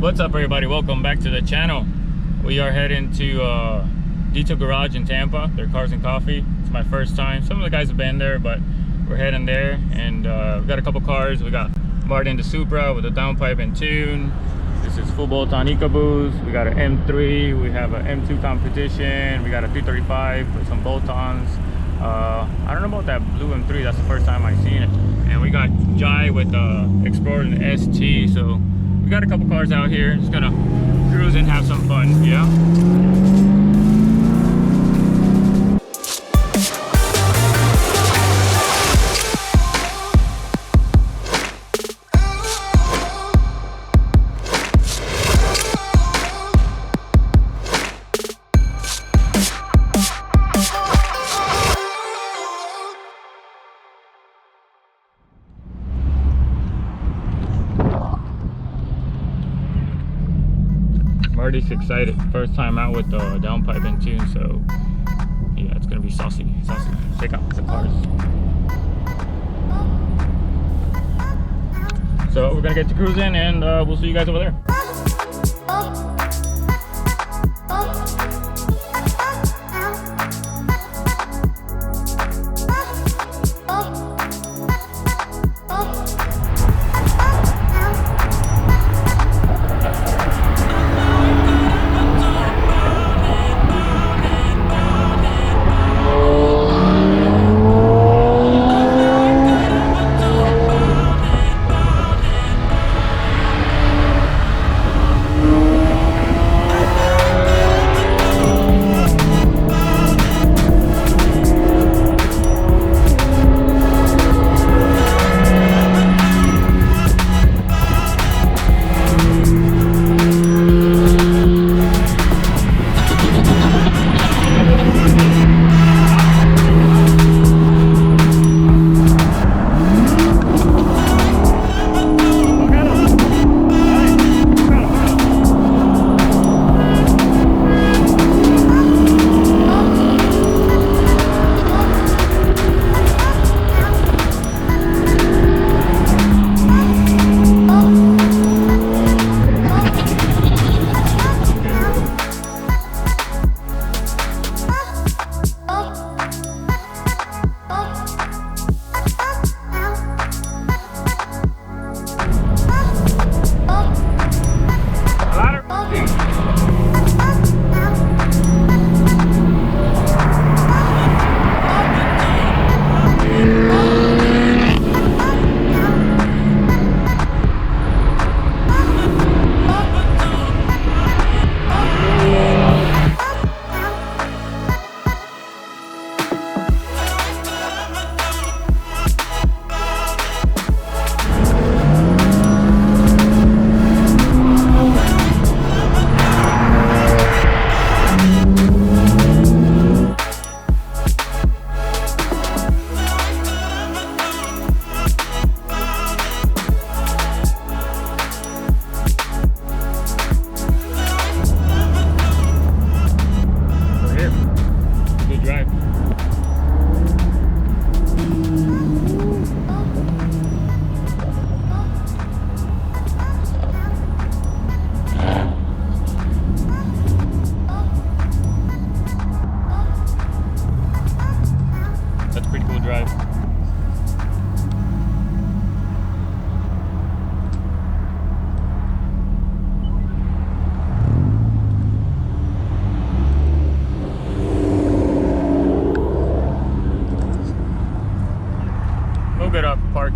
What's up, everybody? Welcome back to the channel. We are heading to Detail Garage in Tampa. Their Cars and Coffee. It's my first time. Some of the guys have been there, but we're heading there, and we got a couple cars. We got Martin the Supra with a downpipe and tune. This is full bolt-on EcoBoost. We got an M3. We have an M2 competition. We got a 335 with some bolt-ons. I don't know about that blue M3. That's the first time I've seen it. And we got Javi with Explorer and ST. So we got a couple cars out here. Just gonna cruise and have some fun. Yeah. Already excited. First time out with the downpipe and tune, so yeah, it's gonna be saucy. Check out the cars. So we're gonna get to cruising, and we'll see you guys over there.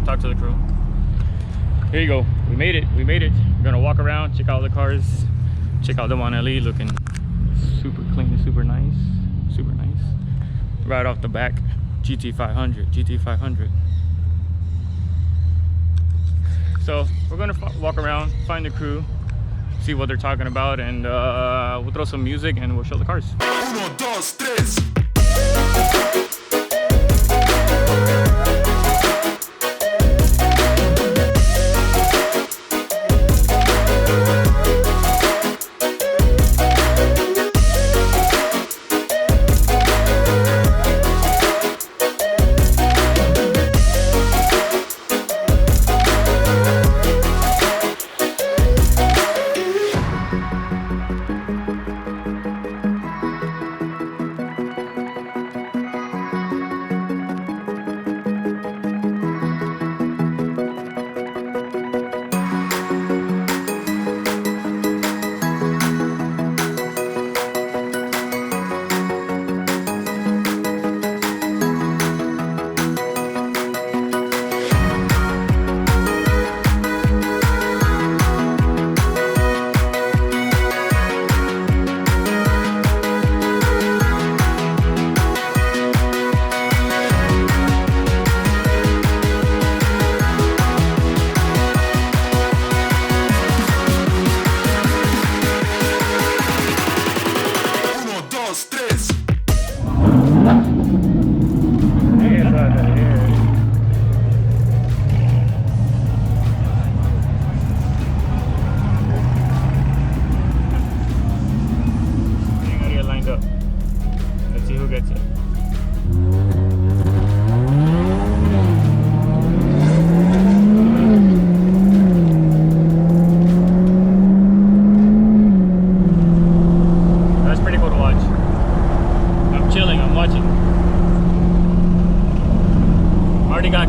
Talk to the crew. Here you go. We made it. We're gonna walk around, check out the cars, check out the one LE, looking super clean, super nice. Right off the back, GT500. So we're gonna walk around, find the crew, see what they're talking about, and we'll throw some music and we'll show the cars. 1, 2, 3.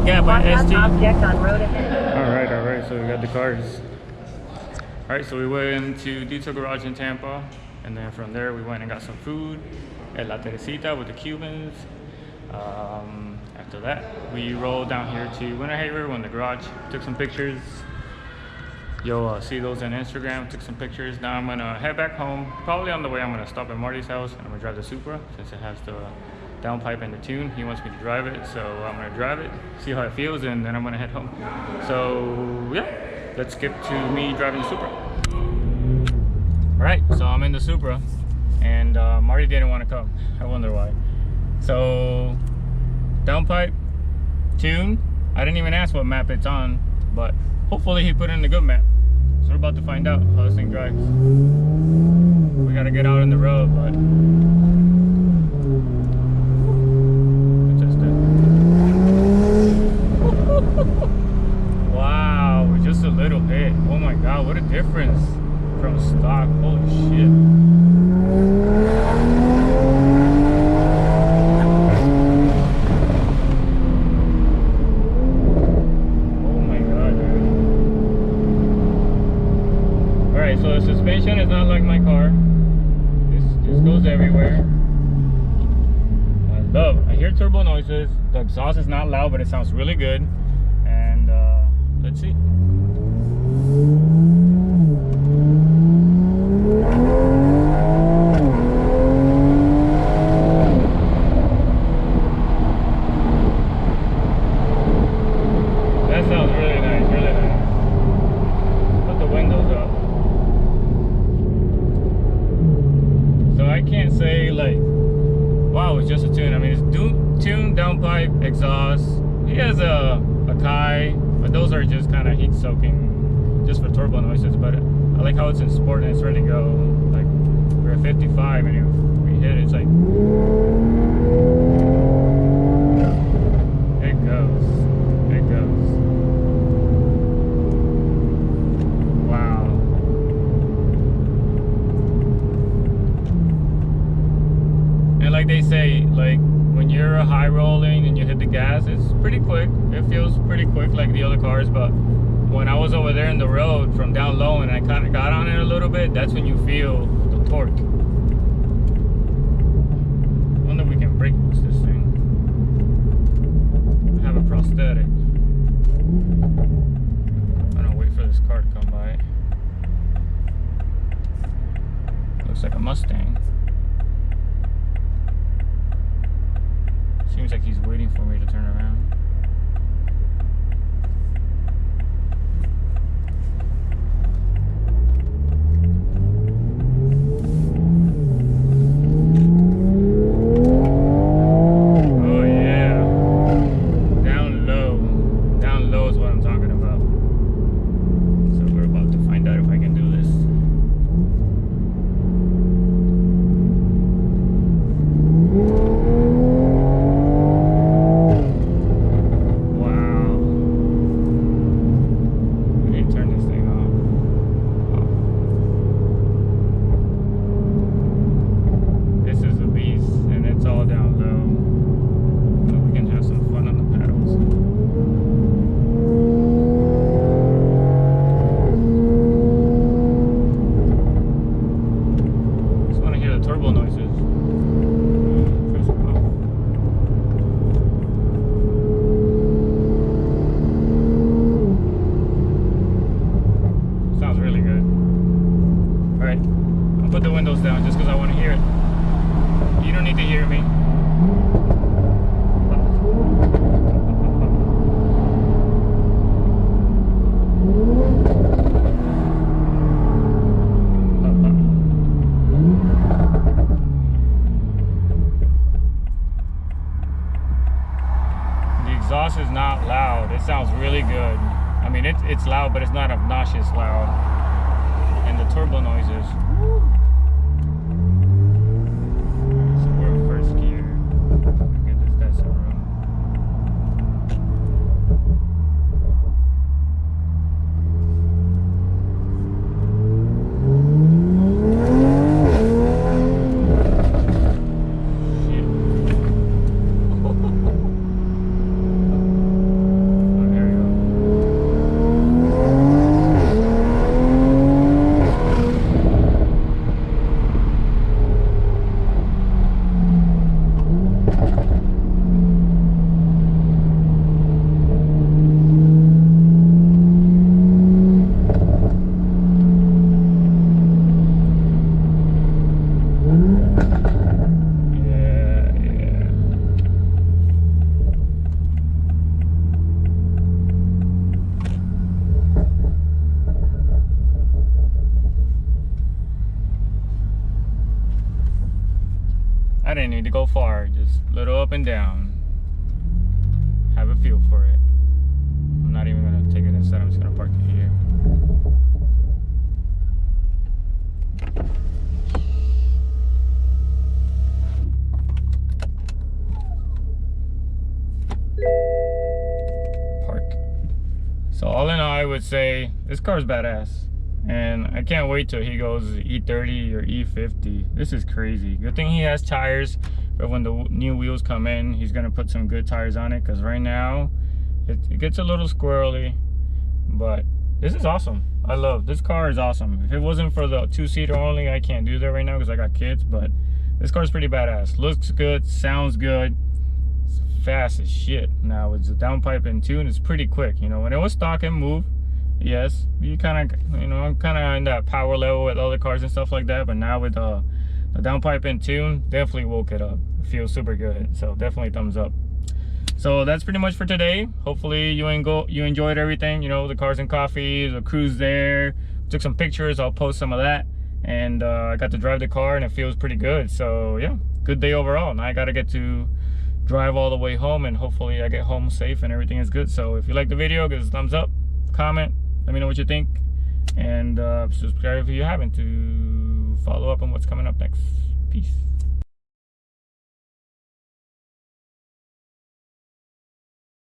What gap? Watch out, ST? object on road ahead. Alright, so we got the cars. Alright, so we went to Detail Garage in Tampa, and then from there we went and got some food at La Teresita with the Cubans. After that, we rolled down here to Winter Haven, went in the garage, took some pictures. You'll see those on Instagram, took some pictures. Now I'm gonna head back home. Probably on the way I'm gonna stop at Marty's house and I'm gonna drive the Supra since it has the downpipe and the tune. He wants me to drive it, so I'm gonna drive it, see how it feels, and then I'm gonna head home. So yeah, let's skip to me driving the Supra. Alright, so I'm in the Supra and Marty didn't want to come. I wonder why. So downpipe, tune. I didn't even ask what map it's on, but hopefully he put in the good map. So we're about to find out how this thing drives. We gotta get out on the road, but test it. Wow, just a little hit. Oh my god, what a difference from stock. Holy shit. So the suspension is not like my car. This just goes everywhere. I hear turbo noises. The exhaust is not loud, but it sounds really good. And let's see. That sounds really nice, really nice. Put the windows up. I can't say like, wow, it's just a tune. I mean, it's tune, downpipe, exhaust. He has a Kai, but those are just kind of heat soaking, just for turbo noises. But I like how it's in sport and it's ready to go. Like we're at 55 and if we hit it, it's like it goes. Wow. Like they say, like when you're high rolling and you hit the gas, it's pretty quick. It feels pretty quick like the other cars, but when I was over there in the road from down low and I kind of got on it a little bit, that's when you feel the torque. I wonder if we can brake boost this thing. I have a prosthetic. I don't wait for this car to come by. Looks like a Mustang. Seems like he's waiting for me to turn around. Oh yeah. Down low. Down low is what I'm talking about. So we're about to find out if I can do this. Put the windows down just because I want to hear it. You don't need to hear me. The exhaust is not loud. It sounds really good. I mean, it's loud, but it's not obnoxious loud. And the turbo noises. So we're in first gear. Give this guy some room. go far, just little up and down. Have a feel for it. I'm not even gonna take it inside, I'm just gonna park it here. Park. So all in all, I would say this car's badass. And I can't wait till he goes E30 or E50. This is crazy. Good thing he has tires, but when the new wheels come in, he's gonna put some good tires on it, because right now it gets a little squirrely. But this is awesome. I love this car. Is awesome. If it wasn't for the 2-seater only, I can't do that right now because I got kids, but this car's pretty badass. Looks good, sounds good, it's fast as shit. Now it's a downpipe and tune, it's pretty quick. You know, when it was stock and move, yes, you kind of, you know, I'm kind of in that power level with other cars and stuff like that, but now with the downpipe and tune, definitely woke it up. It feels super good, so definitely thumbs up. So that's pretty much for today. Hopefully you enjoyed everything, you know, the cars and coffee, the cruise there, took some pictures, I'll post some of that, and I got to drive the car and it feels pretty good. So yeah, good day overall. Now I gotta get to drive all the way home, and hopefully I get home safe and everything is good. So if you like the video, give us a thumbs up, comment, let me know what you think, and subscribe if you haven't, to follow up on what's coming up next. Peace.